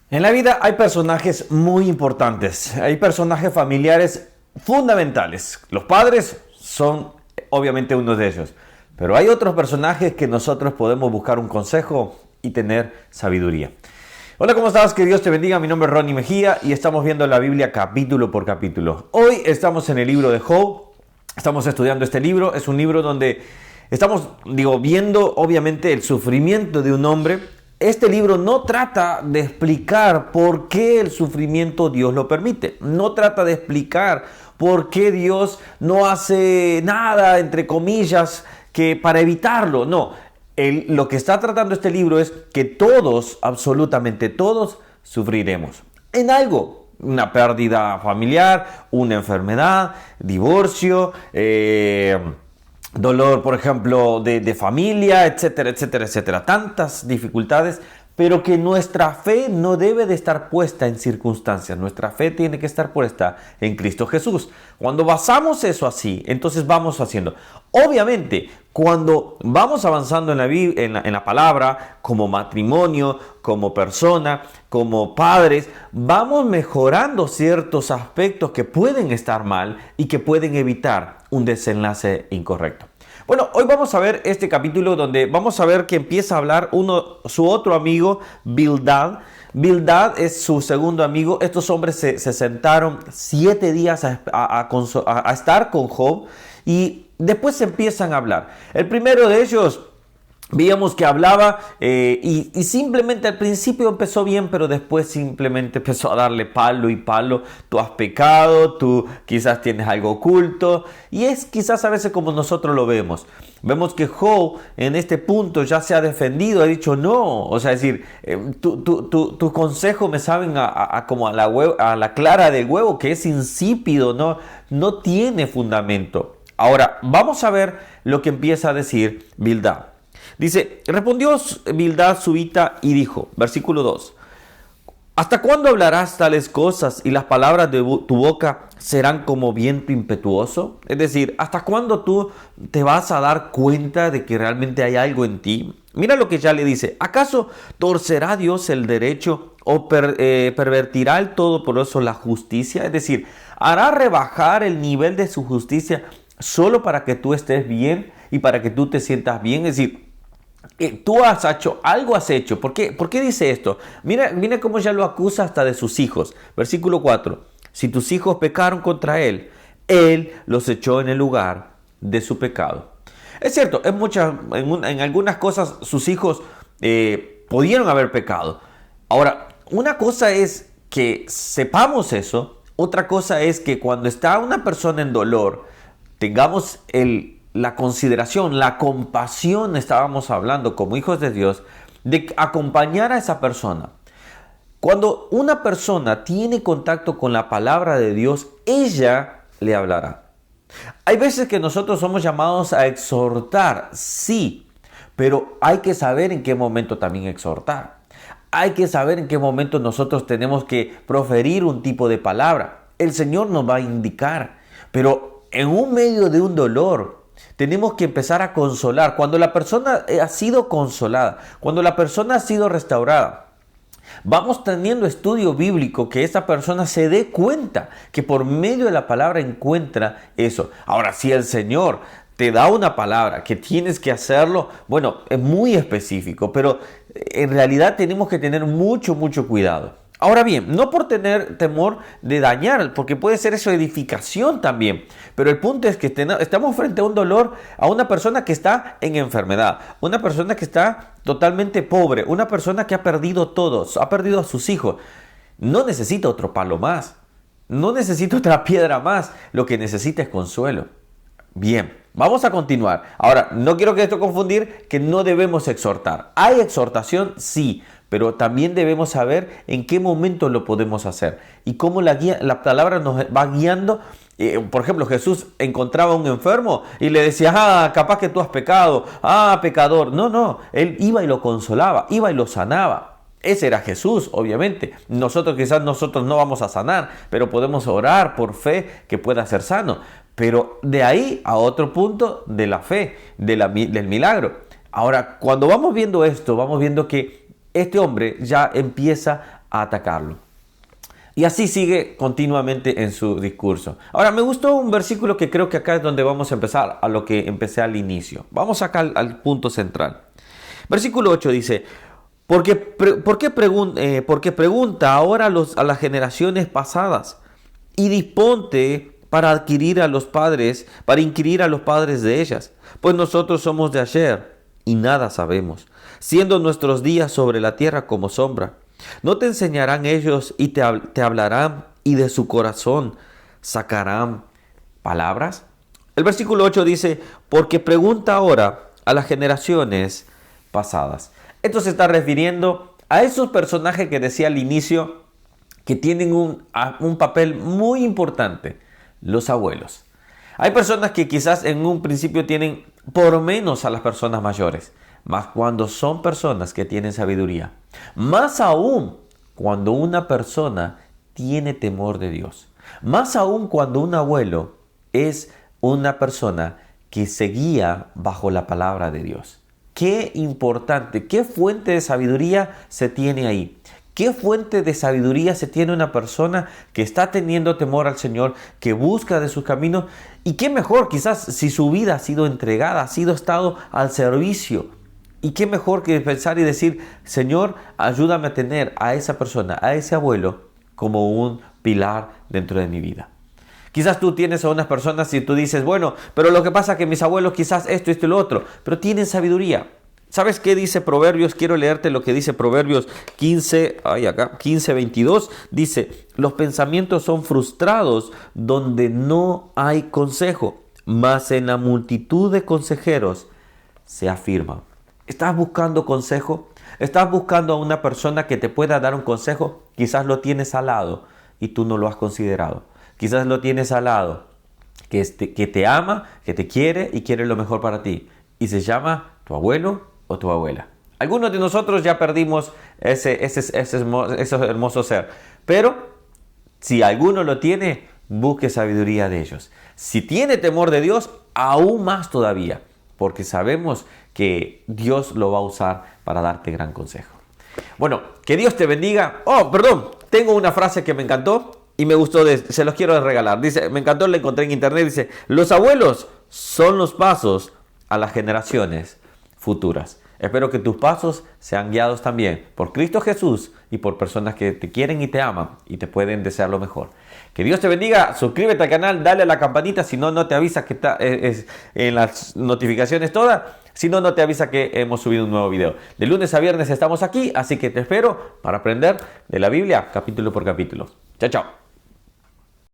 En la vida hay personajes muy importantes, hay personajes familiares fundamentales. Los padres son obviamente uno de ellos, pero hay otros personajes que nosotros podemos buscar un consejo y tener sabiduría. Hola, ¿cómo estás? Que Dios te bendiga. Mi nombre es Ronnie Mejía y estamos viendo la Biblia capítulo por capítulo. Hoy estamos en el libro de Job, estamos estudiando este libro. Es un libro donde estamos, viendo obviamente el sufrimiento de un hombre. Este libro no trata de explicar por qué el sufrimiento Dios lo permite. No trata de explicar por qué Dios no hace nada, entre comillas, que para evitarlo. No, lo que está tratando este libro es que todos, absolutamente todos, sufriremos en algo. Una pérdida familiar, una enfermedad, divorcio, dolor, por ejemplo, de familia, etcétera, etcétera, etcétera. Tantas dificultades, pero que nuestra fe no debe de estar puesta en circunstancias. Nuestra fe tiene que estar puesta en Cristo Jesús. Cuando basamos eso así, entonces vamos haciendo. Obviamente, cuando vamos avanzando en la palabra, como matrimonio, como persona, como padres, vamos mejorando ciertos aspectos que pueden estar mal y que pueden evitar un desenlace incorrecto. Bueno, hoy vamos a ver este capítulo donde vamos a ver que empieza a hablar su otro amigo, Bildad. Bildad es su segundo amigo. Estos hombres se sentaron 7 días a estar con Job y después se empiezan a hablar. El primero de ellos, veíamos que hablaba y simplemente al principio empezó bien, pero después simplemente empezó a darle palo y palo. Tú has pecado, tú quizás tienes algo oculto. Y es quizás a veces como nosotros lo vemos. Vemos que Job en este punto ya se ha defendido, ha dicho no. O sea, es decir, tu consejo me saben como a la clara del huevo, que es insípido, no tiene fundamento. Ahora, vamos a ver lo que empieza a decir Bildad. Dice, respondió Bildad subita y dijo, versículo 2, ¿hasta cuándo hablarás tales cosas y las palabras de tu boca serán como viento impetuoso? Es decir, ¿hasta cuándo tú te vas a dar cuenta de que realmente hay algo en ti? Mira lo que ya le dice, ¿acaso torcerá Dios el derecho o pervertirá el Todopoderoso la justicia? Es decir, ¿hará rebajar el nivel de su justicia solo para que tú estés bien y para que tú te sientas bien? Es decir, tú has hecho, algo has hecho. ¿Por qué dice esto? Mira cómo ya lo acusa hasta de sus hijos. Versículo 4. Si tus hijos pecaron contra él, él los echó en el lugar de su pecado. Es cierto, en algunas cosas sus hijos pudieron haber pecado. Ahora, una cosa es que sepamos eso. Otra cosa es que cuando está una persona en dolor, tengamos la consideración, la compasión, estábamos hablando como hijos de Dios, de acompañar a esa persona. Cuando una persona tiene contacto con la palabra de Dios, ella le hablará. Hay veces que nosotros somos llamados a exhortar, sí, pero hay que saber en qué momento también exhortar. Hay que saber en qué momento nosotros tenemos que proferir un tipo de palabra. El Señor nos va a indicar, pero en un medio de un dolor, tenemos que empezar a consolar. Cuando la persona ha sido consolada, cuando la persona ha sido restaurada, vamos teniendo estudio bíblico que esa persona se dé cuenta que por medio de la palabra encuentra eso. Ahora, si el Señor te da una palabra que tienes que hacerlo, bueno, es muy específico, pero en realidad tenemos que tener mucho cuidado. Ahora bien, no por tener temor de dañar, porque puede ser eso edificación también, pero el punto es que estamos frente a un dolor, a una persona que está en enfermedad, una persona que está totalmente pobre, una persona que ha perdido todo, ha perdido a sus hijos. No necesita otro palo más, no necesita otra piedra más, lo que necesita es consuelo. Bien, vamos a continuar. Ahora, no quiero que esto confundir que no debemos exhortar. ¿Hay exhortación? Sí, pero también debemos saber en qué momento lo podemos hacer y cómo la palabra nos va guiando. Por ejemplo, Jesús encontraba a un enfermo y le decía, capaz que tú has pecado, pecador. No, él iba y lo consolaba, iba y lo sanaba. Ese era Jesús, obviamente. Quizás nosotros no vamos a sanar, pero podemos orar por fe que pueda ser sano. Pero de ahí a otro punto de la fe, del milagro. Ahora, cuando vamos viendo esto, vamos viendo que este hombre ya empieza a atacarlo. Y así sigue continuamente en su discurso. Ahora, me gustó un versículo que creo que acá es donde vamos a empezar a lo que empecé al inicio. Vamos acá al punto central. Versículo 8 dice, porque pregunta ahora a las generaciones pasadas y disponte para inquirir a los padres de ellas, pues nosotros somos de ayer y nada sabemos, siendo nuestros días sobre la tierra como sombra. ¿No te enseñarán ellos y te hablarán y de su corazón sacarán palabras? El versículo 8 dice, porque pregunta ahora a las generaciones pasadas. Esto se está refiriendo a esos personajes que decía al inicio que tienen un papel muy importante, los abuelos. Hay personas que quizás en un principio tienen por menos a las personas mayores, mas cuando son personas que tienen sabiduría, más aún cuando una persona tiene temor de Dios, más aún cuando un abuelo es una persona que se guía bajo la palabra de Dios. Qué importante, qué fuente de sabiduría se tiene ahí. ¿Qué fuente de sabiduría se tiene una persona que está teniendo temor al Señor, que busca de sus caminos? Y qué mejor quizás si su vida ha sido entregada, ha sido estado al servicio. Y qué mejor que pensar y decir, Señor, ayúdame a tener a esa persona, a ese abuelo, como un pilar dentro de mi vida. Quizás tú tienes a unas personas y tú dices, bueno, pero lo que pasa es que mis abuelos quizás esto y lo otro, pero tienen sabiduría. ¿Sabes qué dice Proverbios? Quiero leerte lo que dice Proverbios 15:22. Dice, los pensamientos son frustrados donde no hay consejo, mas en la multitud de consejeros se afirman. ¿Estás buscando consejo? ¿Estás buscando a una persona que te pueda dar un consejo? Quizás lo tienes al lado y tú no lo has considerado. Quizás lo tienes al lado, que te ama, que te quiere y quiere lo mejor para ti. Y se llama tu abuelo o tu abuela. Algunos de nosotros ya perdimos ese hermoso ser. Pero si alguno lo tiene, busque sabiduría de ellos. Si tiene temor de Dios, aún más todavía. Porque sabemos que Dios lo va a usar para darte gran consejo. Bueno, que Dios te bendiga. Tengo una frase que me encantó y me gustó, se los quiero regalar. Dice, me encantó, la encontré en internet. Dice, los abuelos son los pasos a las generaciones futuras. Espero que tus pasos sean guiados también por Cristo Jesús y por personas que te quieren y te aman y te pueden desear lo mejor. Que Dios te bendiga, suscríbete al canal, dale a la campanita, si no, no te avisa que está en las notificaciones todas, si no, no te avisa que hemos subido un nuevo video. De lunes a viernes estamos aquí, así que te espero para aprender de la Biblia capítulo por capítulo. Chao, chao.